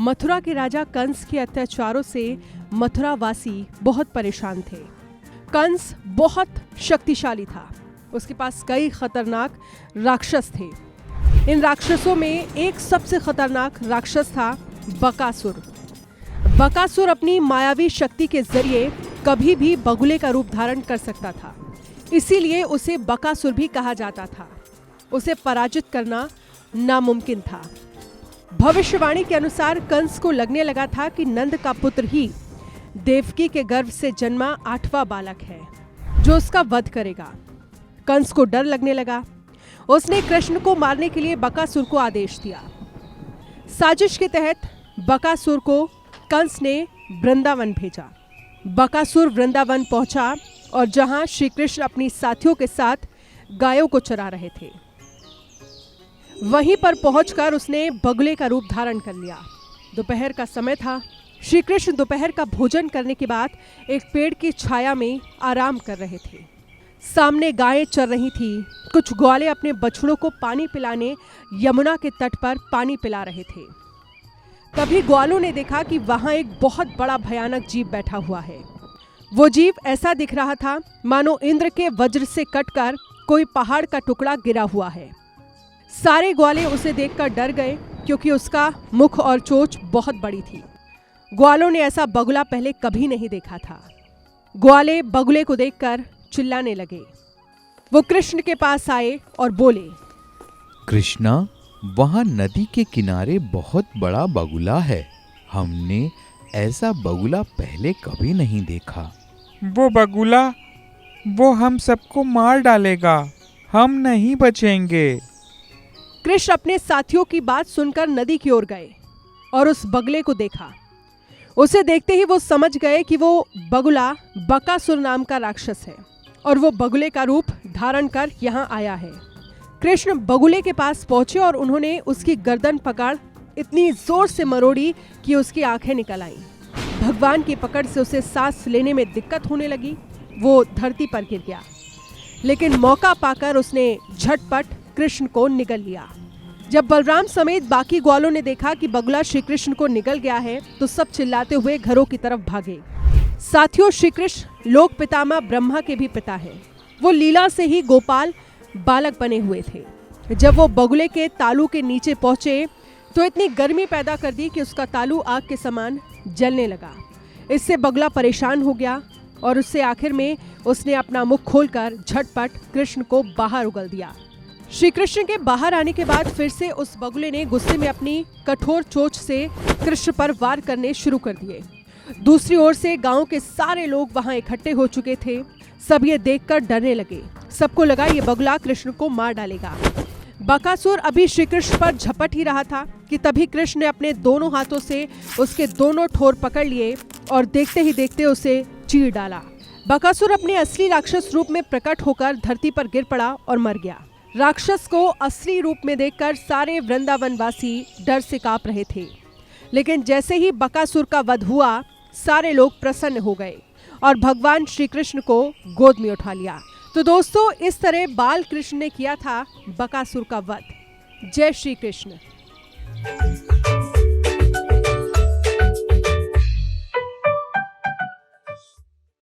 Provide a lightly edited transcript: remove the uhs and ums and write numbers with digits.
मथुरा के राजा कंस के अत्याचारों से मथुरावासी बहुत परेशान थे। कंस बहुत शक्तिशाली था। उसके पास कई खतरनाक राक्षस थे। इन राक्षसों में एक सबसे खतरनाक राक्षस था बकासुर। बकासुर अपनी मायावी शक्ति के जरिए कभी भी बगुले का रूप धारण कर सकता था, इसीलिए उसे बकासुर भी कहा जाता था। उसे पराजित करना नामुमकिन था। भविष्यवाणी के अनुसार कंस को लगने लगा था कि नंद का पुत्र ही देवकी के गर्भ से जन्मा 8वां बालक है जो उसका वध करेगा। कंस को डर लगने लगा। उसने कृष्ण को मारने के लिए बकासुर को आदेश दिया। साजिश के तहत बकासुर को कंस ने वृंदावन भेजा। बकासुर वृंदावन पहुंचा और जहां श्री कृष्ण अपनी साथियों के साथ गायों को चरा रहे थे, वहीं पर पहुंचकर उसने बगुले का रूप धारण कर लिया। दोपहर का समय था। श्री कृष्ण दोपहर का भोजन करने के बाद एक पेड़ की छाया में आराम कर रहे थे। सामने गायें चर रही थी। कुछ ग्वाले अपने बछड़ों को पानी पिलाने यमुना के तट पर पानी पिला रहे थे। तभी ग्वालों ने देखा कि वहां एक बहुत बड़ा भयानक जीव बैठा हुआ है। वो जीव ऐसा दिख रहा था मानो इंद्र के वज्र से कटकर कोई पहाड़ का टुकड़ा गिरा हुआ है। सारे ग्वाले उसे देखकर डर गए क्योंकि उसका मुख और चोंच बहुत बड़ी थी। ग्वालों ने ऐसा बगुला पहले कभी नहीं देखा था। ग्वाले बगुले को देखकर चिल्लाने लगे। वो कृष्ण के पास आए और बोले, कृष्णा, वहां नदी के किनारे बहुत बड़ा बगुला है। हमने ऐसा बगुला पहले कभी नहीं देखा। वो बगुला, वो हम सबको मार डालेगा। हम नहीं बचेंगे। कृष्ण अपने साथियों की बात सुनकर नदी की ओर गए और उस बगुले को देखा। उसे देखते ही वो समझ गए कि वो बगुला बकासुर नाम का राक्षस है और वो बगुले का रूप धारण कर यहाँ आया है। कृष्ण बगुले के पास पहुंचे और उन्होंने उसकी गर्दन पकड़ इतनी जोर से मरोड़ी कि उसकी आंखें निकल आईं। भगवान की पकड़ से उसे सांस लेने में दिक्कत होने लगी। वो धरती पर गिर गया, लेकिन मौका पाकर उसने झटपट कृष्ण को निगल लिया। जब बलराम समेत बाकी ग्वालों ने देखा कि बगुला श्री कृष्ण को निगल गया है तो सब चिल्लाते हुए घरों की तरफ भागे। साथियों, श्री कृष्ण लोक पितामह ब्रह्मा के भी पिता हैं। वो लीला से ही गोपाल बालक बने हुए थे। जब वो बगुले के तालू के नीचे पहुंचे तो इतनी गर्मी पैदा कर दी कि उसका तालू आग के समान जलने लगा। इससे बगुला परेशान हो गया और उससे आखिर में उसने अपना मुख खोलकर झटपट कृष्ण को बाहर उगल दिया। श्री कृष्ण के बाहर आने के बाद फिर से उस बगुले ने गुस्से में अपनी कठोर चोंच से कृष्ण पर वार करने शुरू कर दिए। दूसरी ओर से गांव के सारे लोग वहां इकट्ठे हो चुके थे। सब ये देखकर डरने लगे। सबको लगा ये बगुला कृष्ण को मार डालेगा। बकासुर अभी श्री कृष्ण पर झपट ही रहा था कि तभी कृष्ण ने अपने दोनों हाथों से उसके दोनों ठोर पकड़ लिए और देखते ही देखते उसे चीर डाला। बकासुर अपने असली राक्षस रूप में प्रकट होकर धरती पर गिर पड़ा और मर गया। राक्षस को असली रूप में देखकर सारे वृंदावनवासी डर से कांप रहे थे। लेकिन जैसे ही बकासुर का वध हुआ, सारे लोग प्रसन्न हो गए और भगवान श्री कृष्ण को गोद में उठा लिया। तो दोस्तों, इस तरह बाल कृष्ण ने किया था बकासुर का वध। जय श्री कृष्ण।